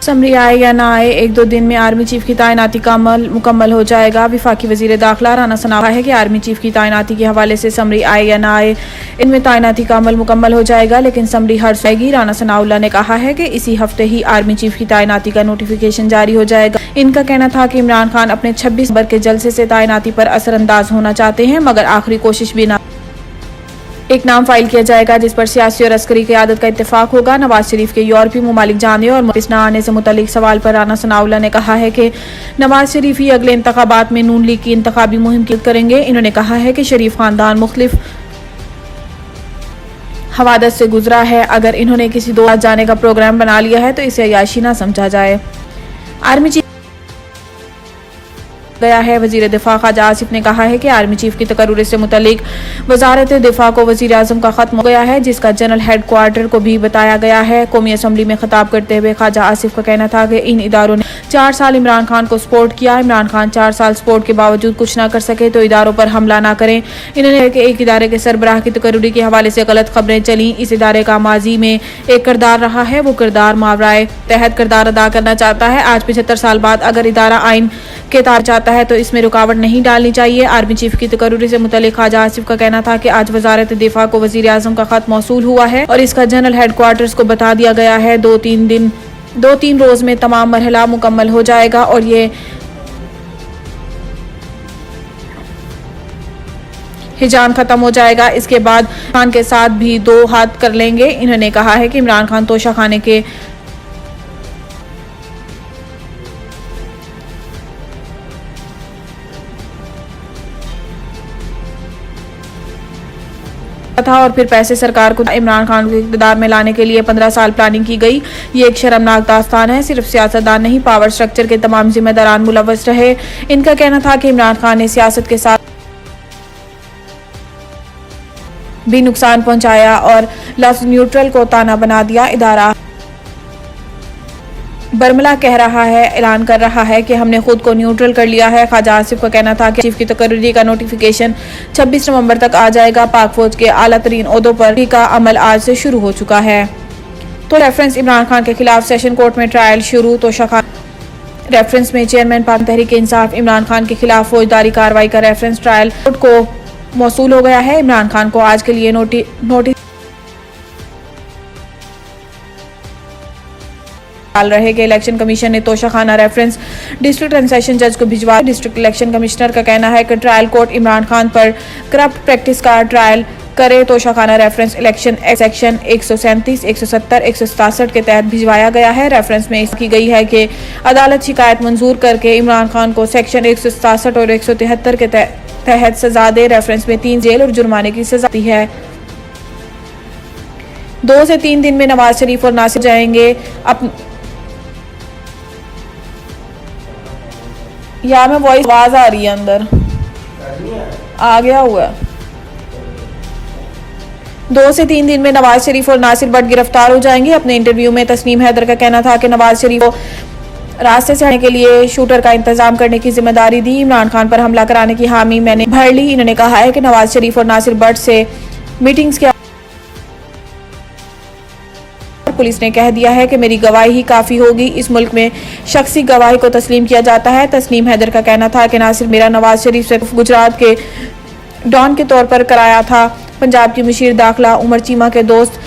Summary आए या ना आए, 1-2 दिन में आर्मी चीफ की तैनाती का अमल मुकम्मल हो जाएगा। वफाकी वजीर दाखिला राना सनाउल्लाह है कि आर्मी चीफ की तैनाती के हवाले से समरी आए या ना आए, इनमें तैनाती का अमल मुकम्मल हो जाएगा, लेकिन समरी हर जाएगी। राना सनाउल्लाह ने कहा है कि इसी हफ्ते ही आर्मी चीफ की तैनाती का नोटिफिकेशन जारी हो जाएगा। इनका कहना था कि इमरान खान अपने 26 नंबर के जलसे से तैनाती पर असरअंदाज होना चाहते हैं, मगर आखिरी कोशिश भी ना एक नाम फाइल किया जाएगा जिस पर सियासी और अस्करी क़यादत का इत्तेफाक होगा। नवाज शरीफ के यूरोपीय ममालिक जाने और वापस न आने से मुतल्लिक सवाल पर राना सनाउल्लाह ने कहा है कि नवाज शरीफ ही अगले इंतखाबात में नून लीग की इंतखाबी मुहिम की करेंगे। इन्होंने कहा है कि शरीफ खानदान मुख्तलिफ हवादत से गुजरा है, अगर इन्होंने किसी दो जाने का प्रोग्राम बना लिया है तो इसे अयाशी ना समझा जाए। आर्मी चीफ गया है। वजीर दिफा ख्वाजा आसिफ ने कहा है कि आर्मी चीफ की तकर्रुर से मुतल्लिक वजारत दिफा को वजीर आजम का खत्म हो गया है, जिसका जनरल हेड क्वार्टर को भी बताया गया है। कौमी असम्बली में खिताब करते हुए ख्वाजा आसिफ का कहना था कि इन इदारों ने 4 साल इमरान खान को सपोर्ट किया। इमरान खान 4 साल सपोर्ट के बावजूद कुछ ना कर सके तो इदारों पर हमला ना करें। इन्होंने कि एक इदारे के सरबराह की तकर्रुरी के हवाले से गलत खबरें चली। इस इदारे का माजी में एक किरदार रहा है, वो किरदार मावराए तहत किरदार अदा करना चाहता है। आज 75 साल बाद अगर इदारा आइन के तार चाहता है तो इसमें रुकावट नहीं डालनी चाहिए। आर्मी चीफ की तकर्रुरी से मुतल्लिक ख्वाजा आसिफ का कहना था कि आज वजारत दिफा को वजीर आजम का खत मौसूल हुआ है और इसका जनरल हेड क्वार्टर्स को बता दिया गया है। 2-3 रोज में तमाम मरहला मुकम्मल हो जाएगा और ये हिजान खत्म हो जाएगा। इसके बाद खान के साथ भी 2 हाथ कर लेंगे। इन्होंने कहा है कि इमरान खान तोशा खाने के था और फिर पैसे सरकार को इमरान खान को इक़्तिदार में लाने के लिए 15 साल प्लानिंग की गई। ये एक शर्मनाक दास्तान है। सिर्फ सियासतदान नहीं, पावर स्ट्रक्चर के तमाम जिम्मेदारान मुलव्वस रहे। इनका कहना था कि इमरान खान ने सियासत के साथ भी नुकसान पहुंचाया और लफ्ज न्यूट्रल को ताना बना दिया। इदारा बरमला कह रहा है, ऐलान कर रहा है कि हमने खुद को न्यूट्रल कर लिया है। ख्वाजा आसिफ का कहना था कि चीफ की तकर्रुरी का नोटिफिकेशन 26 नवंबर तक आ जाएगा। पाक फौज के आला तरीन ओहदों पर का अमल आज से शुरू हो चुका है। तो रेफरेंस इमरान खान के खिलाफ सेशन कोर्ट में ट्रायल शुरू। तो शाखा रेफरेंस में चेयरमैन पाक तहरीक इंसाफ इमरान खान के खिलाफ फौजदारी कार्रवाई का रेफरेंस ट्रायल कोर्ट को मौसूल हो गया है। इमरान खान को आज के लिए नोटिस डाल रहे कि इलेक्शन कमीशन ने Toshakhana reference district and session जज को भिजवा। डिस्ट्रिक्ट इलेक्शन कमिश्नर का कहना है कि ट्रायल कोर्ट इमरान खान पर करप्ट प्रैक्टिस का ट्रायल करे। तोशाखाना रेफरेंस इलेक्शन सेक्शन 137, 170, 167 के तहत भिजवाया गया है। रेफरेंस में की गई है कि अदालत शिकायत मंजूर करके इमरान खान को सेक्शन 167 और 173 के तहत सजा दे। रेफरेंस में 3 जेल और जुर्माने की सजा दी है। 2 से 3 दिन में नवाज शरीफ और नासिर जाएंगे। या में वॉइस आवाज आ रही है, अंदर आ गया हुआ है। 2 से 3 दिन में नवाज शरीफ और नासिर भट्ट गिरफ्तार हो जाएंगे। अपने इंटरव्यू में तस्नीम हैदर का कहना था कि नवाज शरीफ को रास्ते से हटने के लिए शूटर का इंतजाम करने की जिम्मेदारी दी। इमरान खान पर हमला कराने की हामी मैंने भर ली। इन्होंने कहा है कि नवाज शरीफ और नासिर भट्ट से मीटिंग्स के पुलिस ने कह दिया है कि मेरी गवाही ही काफ़ी होगी। इस मुल्क में शख्सी गवाही को तस्लीम किया जाता है। तस्नीम हैदर का कहना था कि नासिर मेरा नवाज शरीफ से गुजरात के डॉन के तौर पर कराया था। पंजाब की मुशीर दाखिला उमर चीमा के दोस्त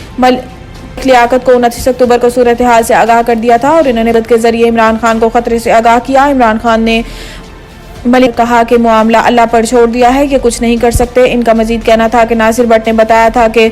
लियाकत को 29 अक्टूबर को सूरत हाल से आगाह कर दिया था और इन्होंने मदद के जरिए इमरान खान को खतरे से आगाह किया। इमरान खान ने मलिक कहा कि मामला अल्लाह पर छोड़ दिया है, कि कुछ नहीं कर सकते। इनका मजीद कहना था कि नासिर भट्ट ने बताया था कि